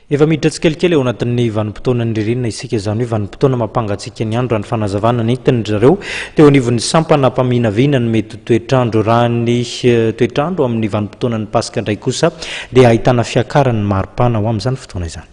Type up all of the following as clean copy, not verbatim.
Efa miditra tsikelikely eo anatin'ny vanim-potoanan'ny ririnina isika, izany hoe vanim-potoana mampangatsiaka ny andro ny fanazavan'ny tendrareo teo anivon'ny sampana mpaminavina ny mety toetrandro, raha ny toetrandro amin'ny vanim-potoanan'ny Paska indray kosa dia ahitana fiakarany mari-pana ho amin'izany fotoana izany.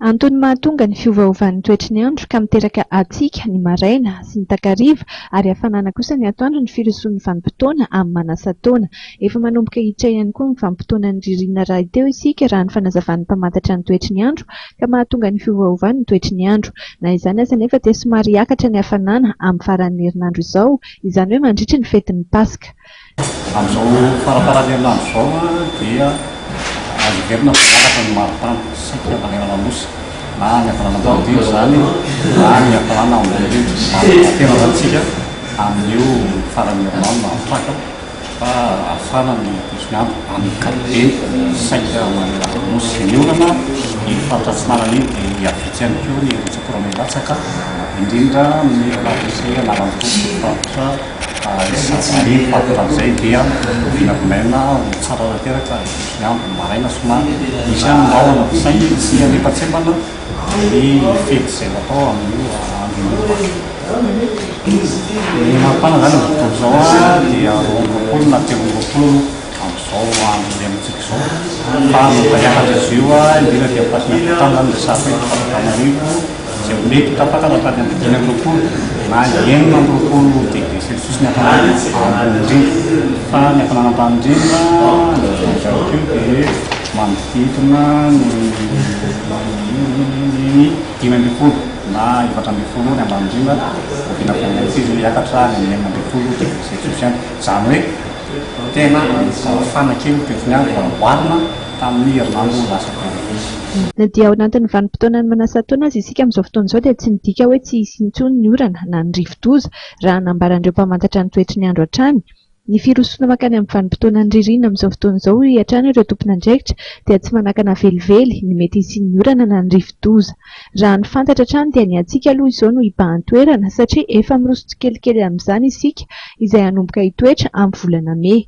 Antony mahatonga ny fiovaovan'ny toetry ny andro ka miteraka atsika ny maraina sy ny takariva ary hafanana kosa ny atoandro ny firosoan'ny vanim-potoana amin'ny manasa-taona. Efa manomboka hiditra ihany koa ny vanim-potoanan'ny ririnina raha teo isika raha ny fanazavan'ny mpamantatra ny toetry ny andro ka mahatonga ny fiovaovan'ny toetry ny andro. Na izany aza nefa dia somary hiakatra ny hafanana amin'ny faran'ny herinandro izao, izany hoe mandritra ny fetin'ny Paska. Amin'izao farafaran'ny herinandro izao dia averina fiakatra ny mari-pana sika manerana nosy na ny hafanana am-paodiny izany na ny hafanana amin'ny tena zantsika amin'io faran'ny herinandro mahatraka fa afana ny tosiny andro amin'ny kapbe saika manerana nosy miorana ny faritra tsinarany dia avitsy ihany koa ny rotsakoramelatsaka indrindra ny lavisy analan'ny faritra isany fahatran'izay dia vinavinaina tsara rateraka ny andro maraina somary misy any mbahoana saingy sy anepatsembana ny fety izay natao amin'io andron'ny ny mari-pana zany amin'izao fotoana izao dia roapolo na telopolo amin'izao andro amintsika izao fa notaiakatra izy io indrindra dia mpasina fotana ny resaka hoe fanazavan'izy izay mety tapaka natany amin'ny 5 na 9 degré celsius ny hafanana ambony fa ny hafanana ambany indrindra dia manodidina ny 5 na 7 ny ambany indrindra vinavinaina izy hiakatra ny 9 degré celsius ihany, izany hoe tena mafana kely toetriny andro amboarina tamin'ny herinandro lasa Na dia ao anatin'ny vanim-potoanan'ny manasa-taona azy isika amin'izao fotoana izao dia tsy midika hoe tsy hisy intsony ny orana na ny rivo-doza raha nambaran'ireo mpamantatra ny toetry ny andro hatrany. Ny firosoana makany amin'ny vanim-potoanan'ny ririnina amin'izao fotoana izao hatrany ireo tompon'andraikitra dia tsy manakana velively ny mety hisian'ny orana na ny rivo-doza. Raha ny fantatra hatrany dia ny atsika aloha izao no hibahan-toerana satria efa miroso tsikelikely amin'izany isika izay hanomboka hitoetra amin'ny volana Mey.